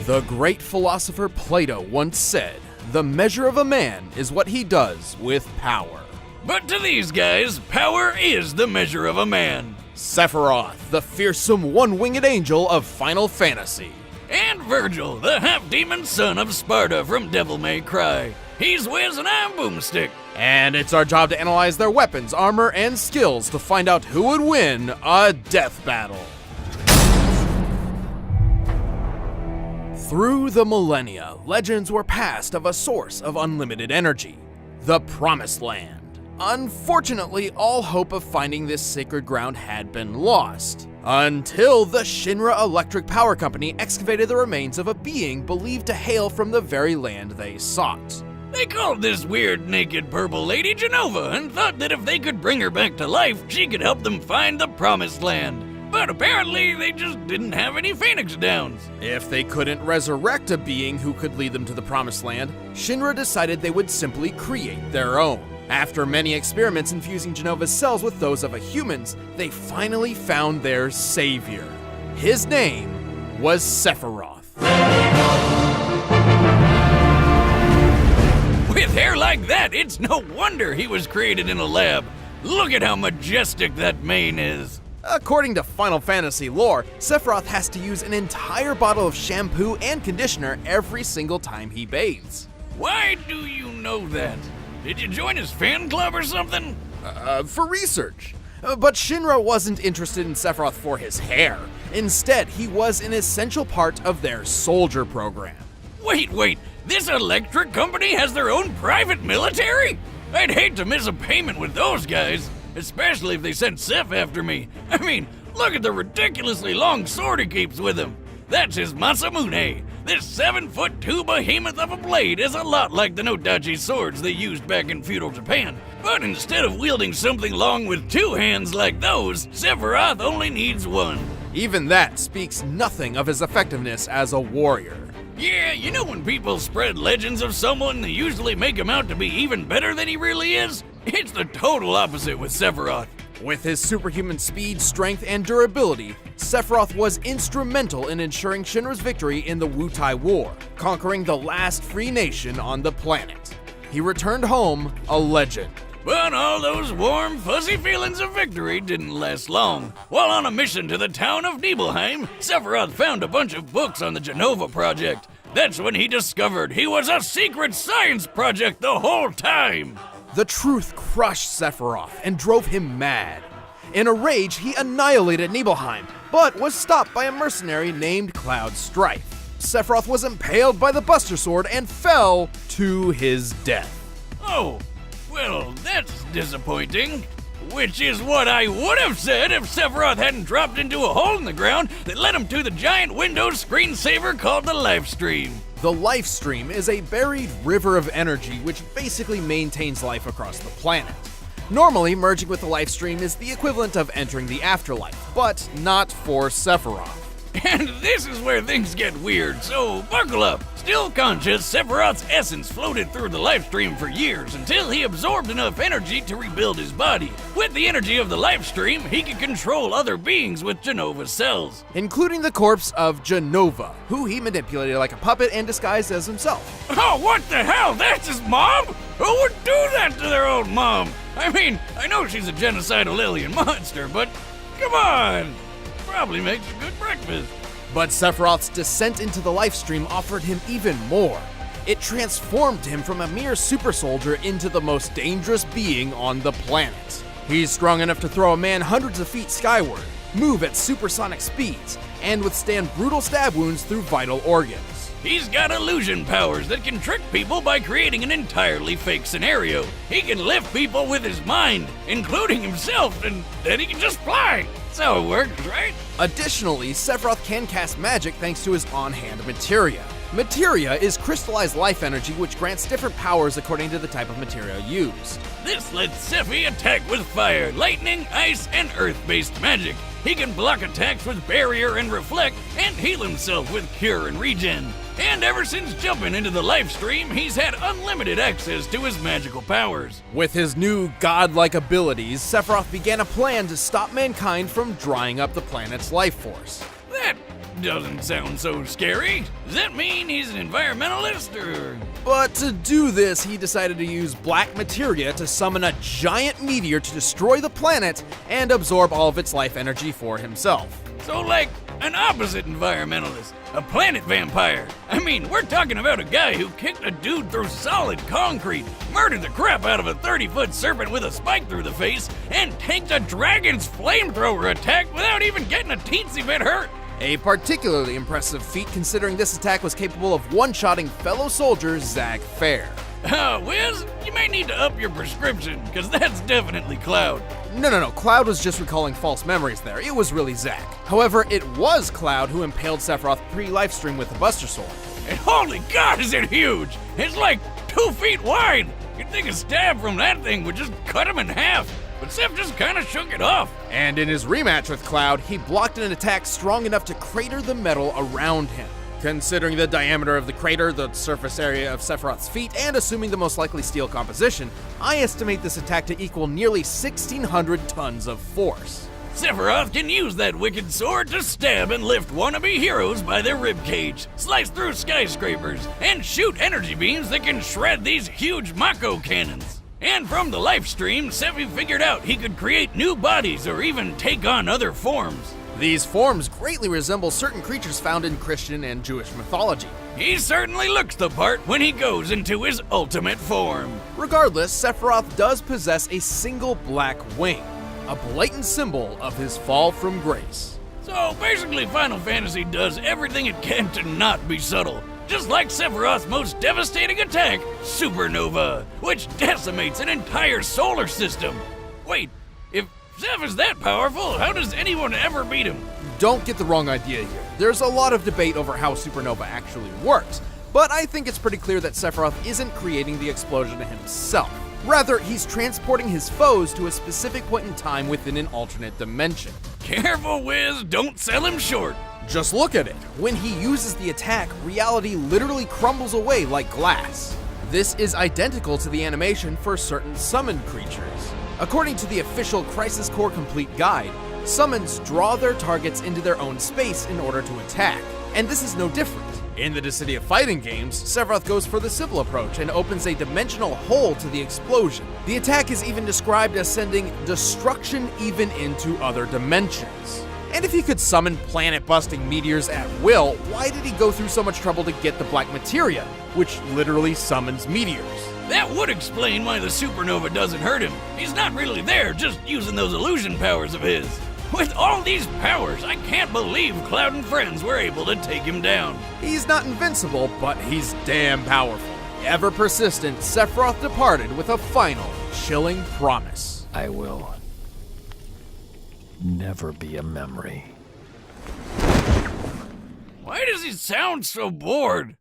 The great philosopher Plato once said, "The measure of a man is what he does with power." But to these guys, power is the measure of a man. Sephiroth, the fearsome one-winged angel of Final Fantasy. And Vergil, the half-demon son of Sparta from Devil May Cry. He's Wiz and I'm Boomstick. And it's our job to analyze their weapons, armor, and skills to find out who would win a death battle. Through the millennia, legends were passed of a source of unlimited energy, the Promised Land. Unfortunately, all hope of finding this sacred ground had been lost, until the Shinra Electric Power Company excavated the remains of a being believed to hail from the very land they sought. They called this weird naked purple lady Jenova and thought that if they could bring her back to life, she could help them find the Promised Land. But apparently, they just didn't have any Phoenix Downs. If they couldn't resurrect a being who could lead them to the Promised Land, Shinra decided they would simply create their own. After many experiments infusing Jenova's cells with those of a human's, they finally found their savior. His name was Sephiroth. With hair like that, it's no wonder he was created in a lab. Look at how majestic that mane is. According to Final Fantasy lore, Sephiroth has to use an entire bottle of shampoo and conditioner every single time he bathes. Why do you know that? Did you join his fan club or something? For research. But Shinra wasn't interested in Sephiroth for his hair. Instead, he was an essential part of their soldier program. Wait, this electric company has their own private military? I'd hate to miss a payment with those guys, especially if they sent Seph after me. I mean, look at the ridiculously long sword he keeps with him. That's his Masamune. This 7'2" behemoth of a blade is a lot like the Nodachi swords they used back in feudal Japan. But instead of wielding something long with two hands like those, Sephiroth only needs one. Even that speaks nothing of his effectiveness as a warrior. Yeah, you know when people spread legends of someone, they usually make him out to be even better than he really is? It's the total opposite with Sephiroth. With his superhuman speed, strength, and durability, Sephiroth was instrumental in ensuring Shinra's victory in the Wutai War, conquering the last free nation on the planet. He returned home a legend. But all those warm, fuzzy feelings of victory didn't last long. While on a mission to the town of Nibelheim, Sephiroth found a bunch of books on the Jenova project. That's when he discovered he was a secret science project the whole time. The truth crushed Sephiroth and drove him mad. In a rage, he annihilated Nibelheim, but was stopped by a mercenary named Cloud Strife. Sephiroth was impaled by the Buster Sword and fell to his death. Oh, well, that's disappointing. Which is what I would have said if Sephiroth hadn't dropped into a hole in the ground that led him to the giant Windows screensaver called the Life Stream. The Life Stream is a buried river of energy which basically maintains life across the planet. Normally, merging with the Life Stream is the equivalent of entering the afterlife, but not for Sephiroth. And this is where things get weird, so buckle up. Still conscious, Sephiroth's essence floated through the life stream for years until he absorbed enough energy to rebuild his body. With the energy of the life stream, he could control other beings with Jenova's cells, including the corpse of Jenova, who he manipulated like a puppet and disguised as himself. Oh, what the hell? That's his mom? Who would do that to their own mom? I mean, I know she's a genocidal alien monster, but come on! Probably makes a good breakfast. But Sephiroth's descent into the life stream offered him even more. It transformed him from a mere super soldier into the most dangerous being on the planet. He's strong enough to throw a man hundreds of feet skyward, move at supersonic speeds, and withstand brutal stab wounds through vital organs. He's got illusion powers that can trick people by creating an entirely fake scenario. He can lift people with his mind, including himself, and then he can just fly. That's how it works, right? Additionally, Sephiroth can cast magic thanks to his on-hand materia. Materia is crystallized life energy which grants different powers according to the type of materia used. This lets Sephi attack with fire, lightning, ice, and earth-based magic. He can block attacks with barrier and reflect, and heal himself with cure and regen. And ever since jumping into the life stream, he's had unlimited access to his magical powers. With his new godlike abilities, Sephiroth began a plan to stop mankind from drying up the planet's life force. That doesn't sound so scary. Does that mean he's an environmentalist, or...? But to do this, he decided to use black materia to summon a giant meteor to destroy the planet and absorb all of its life energy for himself. So like, an opposite environmentalist. A planet vampire. I mean, we're talking about a guy who kicked a dude through solid concrete, murdered the crap out of a 30-foot serpent with a spike through the face, and tanked a dragon's flamethrower attack without even getting a teensy bit hurt. A particularly impressive feat considering this attack was capable of one-shotting fellow soldier Zach Fair. Wiz, you may need to up your prescription, because that's definitely Cloud. No, Cloud was just recalling false memories there. It was really Zach. However, it was Cloud who impaled Sephiroth pre-livestream with the Buster Sword. And holy God, is it huge! It's like 2 feet wide! You'd think a stab from that thing would just cut him in half, but Seph just kinda shook it off. And in his rematch with Cloud, he blocked an attack strong enough to crater the metal around him. Considering the diameter of the crater, the surface area of Sephiroth's feet, and assuming the most likely steel composition, I estimate this attack to equal nearly 1,600 tons of force. Sephiroth can use that wicked sword to stab and lift wannabe heroes by their ribcage, slice through skyscrapers, and shoot energy beams that can shred these huge Mako cannons. And from the live stream, Sephi figured out he could create new bodies or even take on other forms. These forms greatly resemble certain creatures found in Christian and Jewish mythology. He certainly looks the part when he goes into his ultimate form. Regardless, Sephiroth does possess a single black wing, a blatant symbol of his fall from grace. So basically Final Fantasy does everything it can to not be subtle. Just like Sephiroth's most devastating attack, Supernova, which decimates an entire solar system. Wait, if Seph is that powerful, how does anyone ever beat him? Don't get the wrong idea here. There's a lot of debate over how Supernova actually works, but I think it's pretty clear that Sephiroth isn't creating the explosion himself. Rather, he's transporting his foes to a specific point in time within an alternate dimension. Careful, Wiz, don't sell him short. Just look at it. When he uses the attack, reality literally crumbles away like glass. This is identical to the animation for certain summoned creatures. According to the official Crisis Core Complete Guide, summons draw their targets into their own space in order to attack, and this is no different. In the Dissidia fighting games, Sephiroth goes for the civil approach and opens a dimensional hole to the explosion. The attack is even described as sending destruction even into other dimensions. And if he could summon planet-busting meteors at will, why did he go through so much trouble to get the black materia, which literally summons meteors? That would explain why the supernova doesn't hurt him. He's not really there, just using those illusion powers of his. With all these powers, I can't believe Cloud and friends were able to take him down. He's not invincible, but he's damn powerful. Ever persistent, Sephiroth departed with a final, chilling promise. I will never be a memory. Why does he sound so bored?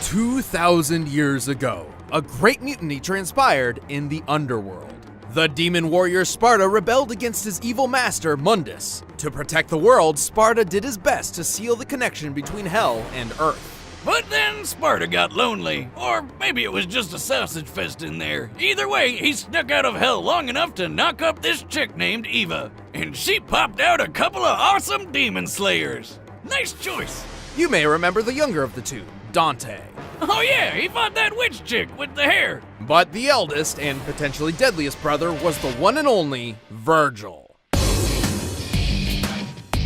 2,000 years ago, a great mutiny transpired in the underworld. The demon warrior Sparta rebelled against his evil master, Mundus. To protect the world, Sparta did his best to seal the connection between Hell and Earth. But then Sparta got lonely, or maybe it was just a sausage fest in there. Either way, he snuck out of Hell long enough to knock up this chick named Eva, and she popped out a couple of awesome demon slayers. Nice choice. You may remember the younger of the two, Dante. Oh yeah, he fought that witch chick with the hair. But the eldest and potentially deadliest brother was the one and only Vergil.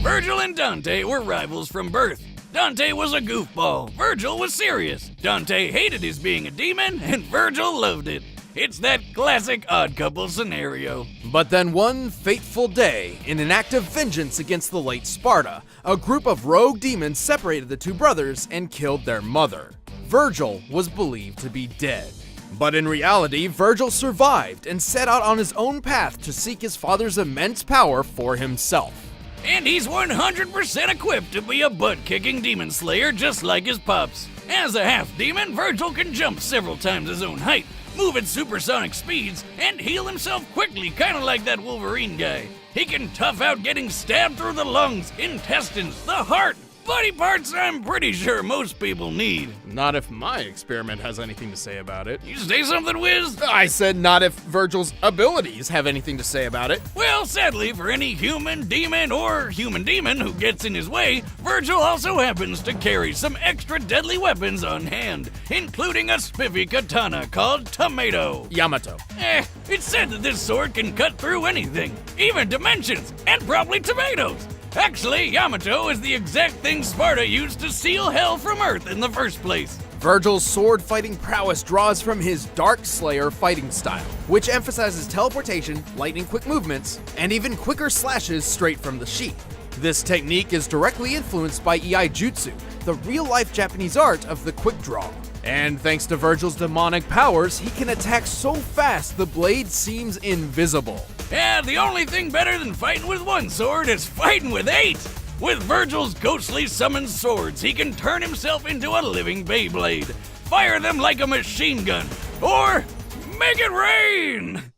Vergil and Dante were rivals from birth. Dante was a goofball, Vergil was serious. Dante hated his being a demon, and Vergil loved it. It's that classic odd couple scenario. But then one fateful day, in an act of vengeance against the late Sparta, a group of rogue demons separated the two brothers and killed their mother. Vergil was believed to be dead. But in reality, Vergil survived and set out on his own path to seek his father's immense power for himself. And he's 100% equipped to be a butt-kicking demon slayer just like his pops. As a half-demon, Vergil can jump several times his own height, move at supersonic speeds, and heal himself quickly, kinda like that Wolverine guy. He can tough out getting stabbed through the lungs, intestines, the heart, Buddy parts I'm pretty sure most people need. Not if my experiment has anything to say about it. You say something, Wiz? I said not if Vergil's abilities have anything to say about it. Well, sadly, for any human demon or human demon who gets in his way, Vergil also happens to carry some extra deadly weapons on hand, including a spiffy katana called Tomato. Yamato. It's said that this sword can cut through anything, even dimensions, and probably tomatoes. Actually, Yamato is the exact thing Sparta used to seal hell from Earth in the first place. Vergil's sword-fighting prowess draws from his Dark Slayer fighting style, which emphasizes teleportation, lightning-quick movements, and even quicker slashes straight from the sheath. This technique is directly influenced by Iai Jutsu, the real-life Japanese art of the quick draw. And thanks to Vergil's demonic powers, he can attack so fast the blade seems invisible. Yeah, the only thing better than fighting with one sword is fighting with 8! With Vergil's ghostly summoned swords, he can turn himself into a living Beyblade, fire them like a machine gun, or make it rain!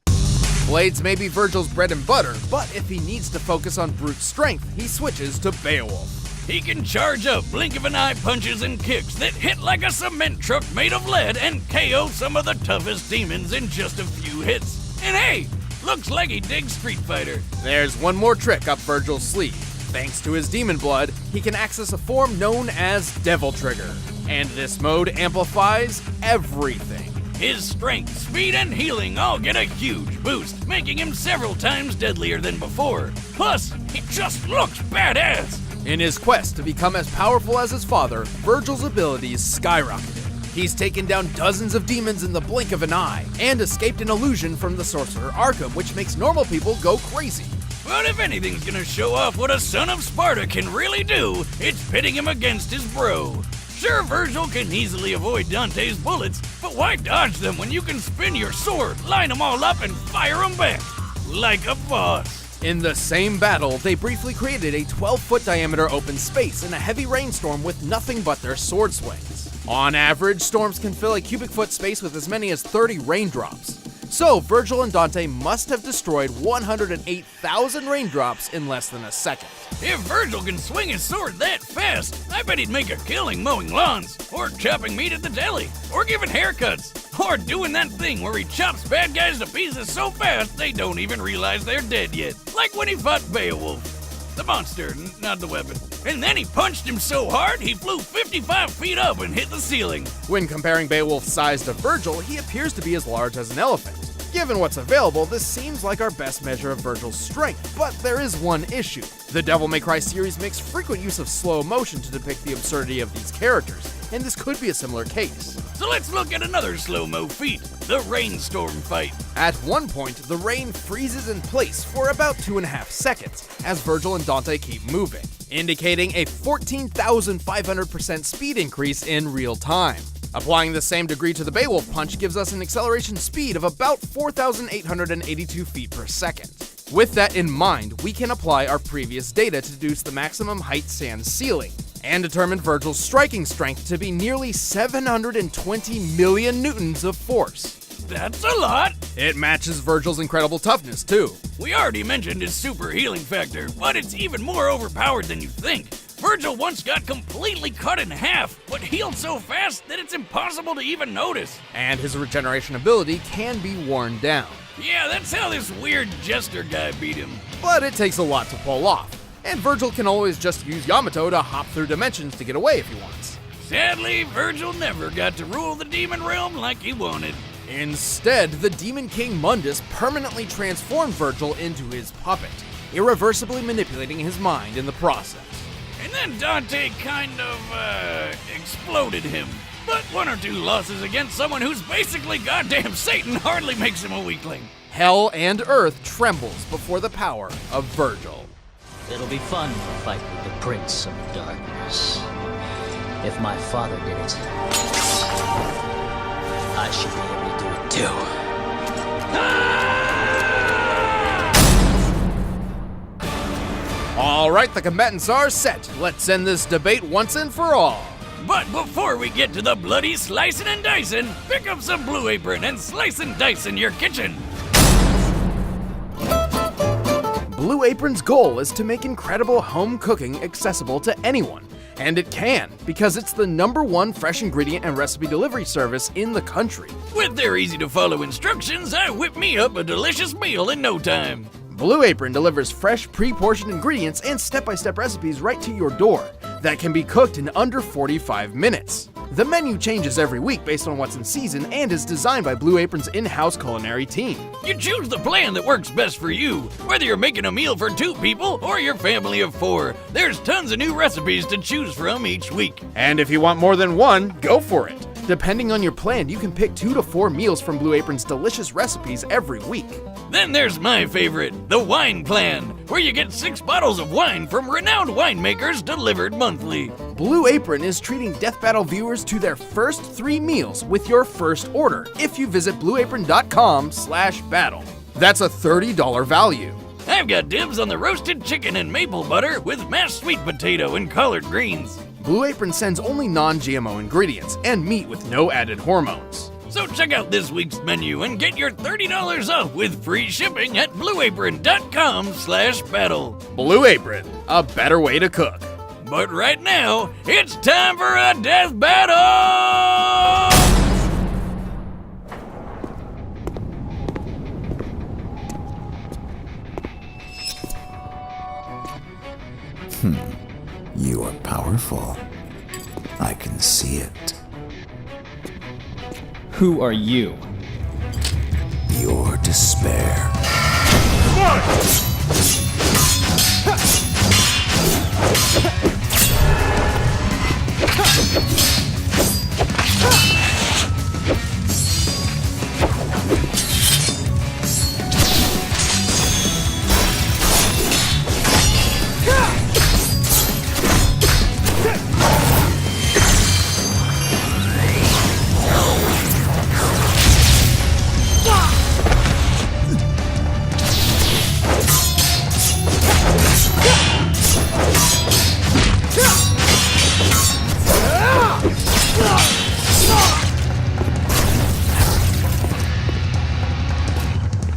Blades may be Vergil's bread and butter, but if he needs to focus on brute strength, he switches to Beowulf. He can charge up blink-of-an-eye punches and kicks that hit like a cement truck made of lead and KO some of the toughest demons in just a few hits. And hey, looks like he digs Street Fighter. There's one more trick up Vergil's sleeve. Thanks to his demon blood, he can access a form known as Devil Trigger. And this mode amplifies everything. His strength, speed, and healing all get a huge boost, making him several times deadlier than before. Plus, he just looks badass. In his quest to become as powerful as his father, Vergil's abilities skyrocketed. He's taken down dozens of demons in the blink of an eye, and escaped an illusion from the sorcerer Arkham, which makes normal people go crazy. But if anything's gonna show off what a son of Sparta can really do, it's pitting him against his bro. Sure, Vergil can easily avoid Dante's bullets, but why dodge them when you can spin your sword, line them all up, and fire them back? Like a boss. In the same battle, they briefly created a 12-foot diameter open space in a heavy rainstorm with nothing but their sword swings. On average, storms can fill a cubic foot space with as many as 30 raindrops. So, Vergil and Dante must have destroyed 108,000 raindrops in less than a second. If Vergil can swing his sword that fast, I bet he'd make a killing mowing lawns, or chopping meat at the deli, or giving haircuts, or doing that thing where he chops bad guys to pieces so fast they don't even realize they're dead yet. Like when he fought Beowulf. The monster, not the weapon. And then he punched him so hard he flew 55 feet up and hit the ceiling. When comparing Beowulf's size to Vergil, he appears to be as large as an elephant. Given what's available, this seems like our best measure of Vergil's strength, but there is one issue. The Devil May Cry series makes frequent use of slow motion to depict the absurdity of these characters, and this could be a similar case. So let's look at another slow-mo feat, the rainstorm fight. At one point, the rain freezes in place for about 2.5 seconds, as Vergil and Dante keep moving, indicating a 14,500% speed increase in real time. Applying the same degree to the Beowulf punch gives us an acceleration speed of about 4,882 feet per second. With that in mind, we can apply our previous data to deduce the maximum height sand ceiling, and determine Vergil's striking strength to be nearly 720 million newtons of force. That's a lot! It matches Vergil's incredible toughness, too. We already mentioned his super healing factor, but it's even more overpowered than you think. Vergil once got completely cut in half, but healed so fast that it's impossible to even notice. And his regeneration ability can be worn down. Yeah, that's how this weird jester guy beat him. But it takes a lot to pull off, and Vergil can always just use Yamato to hop through dimensions to get away if he wants. Sadly, Vergil never got to rule the demon realm like he wanted. Instead, the Demon King Mundus permanently transformed Vergil into his puppet, irreversibly manipulating his mind in the process. And then Dante kind of, exploded him. But 1 or 2 losses against someone who's basically goddamn Satan hardly makes him a weakling. Hell and Earth trembles before the power of Vergil. It'll be fun to fight with the Prince of Darkness. If my father did it, I should be able to do it too. All right, the combatants are set. Let's end this debate once and for all. But before we get to the bloody slicing and dicing, pick up some Blue Apron and slice and dice in your kitchen. Blue Apron's goal is to make incredible home cooking accessible to anyone, And it can, because it's the #1 fresh ingredient and recipe delivery service in the country. With their easy-to-follow instructions, I whip me up a delicious meal in no time. Blue Apron delivers fresh, pre-portioned ingredients and step-by-step recipes right to your door that can be cooked in under 45 minutes. The menu changes every week based on what's in season and is designed by Blue Apron's in-house culinary team. You choose the plan that works best for you, whether you're making a meal for 2 people or your family of 4. There's tons of new recipes to choose from each week. And if you want more than one, go for it. Depending on your plan, you can pick 2 to 4 meals from Blue Apron's delicious recipes every week. Then there's my favorite, the wine plan, where you get 6 bottles of wine from renowned winemakers delivered monthly. Blue Apron is treating Death Battle viewers to their first 3 meals with your first order if you visit blueapron.com/battle. That's a $30 value. I've got dibs on the roasted chicken and maple butter with mashed sweet potato and collard greens. Blue Apron sends only non-GMO ingredients and meat with no added hormones. So check out this week's menu and get your $30 off with free shipping at blueapron.com/battle. Blue Apron, a better way to cook. But right now, it's time for a death battle! You are powerful. I can see it. Who are you? Your despair.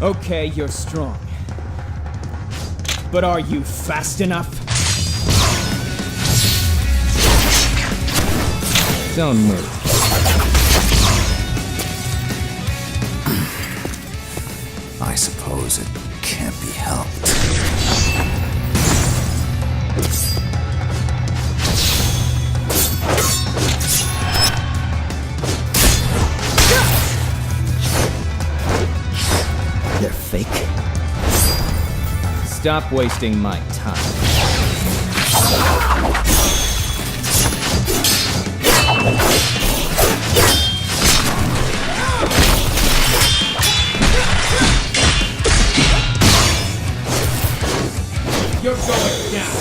Okay, you're strong. But are you fast enough? Don't move. I suppose it can't be helped. They're fake. Stop wasting my time. You're going down.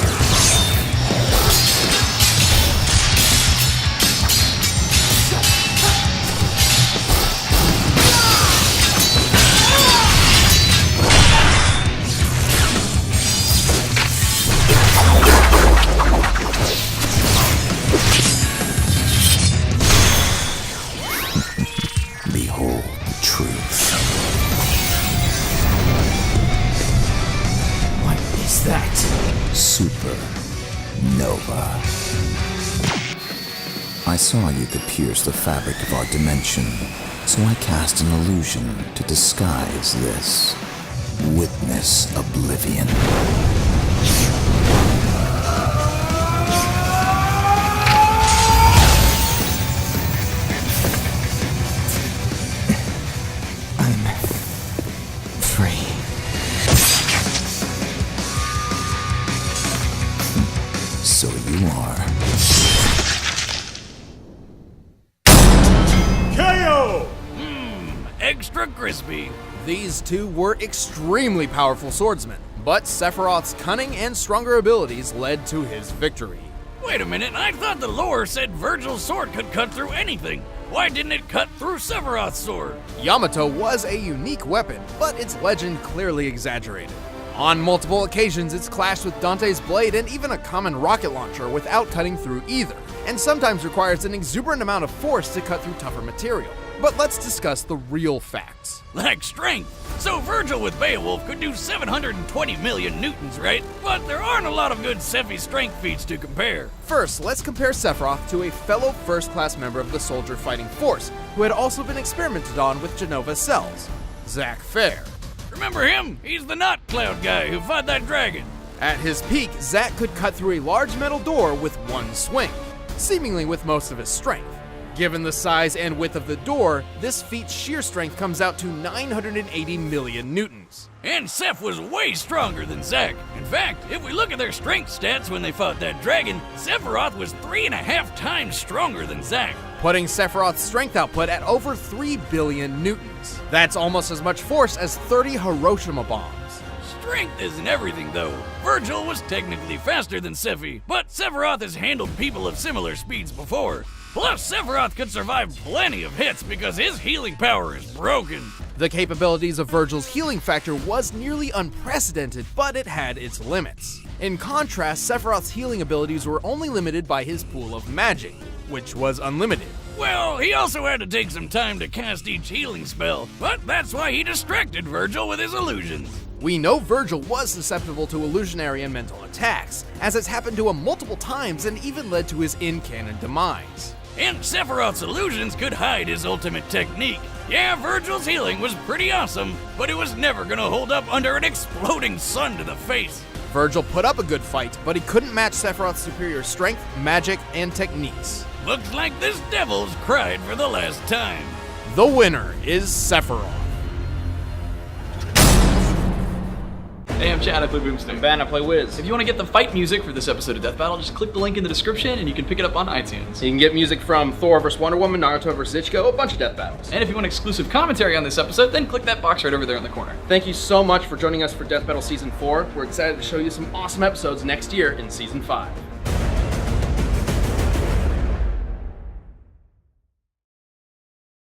Behold the truth. What is that? Supernova. I saw you could pierce the fabric of our dimension, so I cast an illusion to disguise this. Witness oblivion. Free. So you are. Extra crispy. These 2 were extremely powerful swordsmen, but Sephiroth's cunning and stronger abilities led to his victory. Wait a minute, I thought the lore said Vergil's sword could cut through anything. Why didn't it cut through Sephiroth's sword? Yamato was a unique weapon, but its legend clearly exaggerated. On multiple occasions, it's clashed with Dante's blade and even a common rocket launcher without cutting through either, and sometimes requires an exuberant amount of force to cut through tougher material. But let's discuss the real facts. Like strength. So Vergil with Beowulf could do 720 million newtons, right? But there aren't a lot of good Sephi strength feats to compare. First, let's compare Sephiroth to a fellow first-class member of the soldier fighting force, who had also been experimented on with Genova cells, Zack Fair. Remember him? He's the Knot Cloud guy who fought that dragon. At his peak, Zack could cut through a large metal door with one swing, seemingly with most of his strength. Given the size and width of the door, this feat's sheer strength comes out to 980 million newtons. And Seph was way stronger than Zack. In fact, if we look at their strength stats when they fought that dragon, Sephiroth was 3.5 times stronger than Zack. Putting Sephiroth's strength output at over 3 billion newtons. That's almost as much force as 30 Hiroshima bombs. Strength isn't everything, though. Vergil was technically faster than Sephi, but Sephiroth has handled people of similar speeds before. Plus, Sephiroth could survive plenty of hits because his healing power is broken. The capabilities of Vergil's healing factor was nearly unprecedented, but it had its limits. In contrast, Sephiroth's healing abilities were only limited by his pool of magic, which was unlimited. Well, he also had to take some time to cast each healing spell, but that's why he distracted Vergil with his illusions. We know Vergil was susceptible to illusionary and mental attacks, as it's happened to him multiple times and even led to his in-canon demise. And Sephiroth's illusions could hide his ultimate technique. Yeah, Vergil's healing was pretty awesome, but it was never gonna hold up under an exploding sun to the face. Vergil put up a good fight, but he couldn't match Sephiroth's superior strength, magic, and techniques. Looks like this devil's cried for the last time. The winner is Sephiroth. Hey, I'm Chad, I play Boomstick. I'm Ben, I play Wiz. If you want to get the fight music for this episode of Death Battle, just click the link in the description and you can pick it up on iTunes. You can get music from Thor vs. Wonder Woman, Naruto vs. Ichigo, a bunch of death battles. And if you want exclusive commentary on this episode, then click that box right over there in the corner. Thank you so much for joining us for Death Battle Season 4. We're excited to show you some awesome episodes next year in Season 5.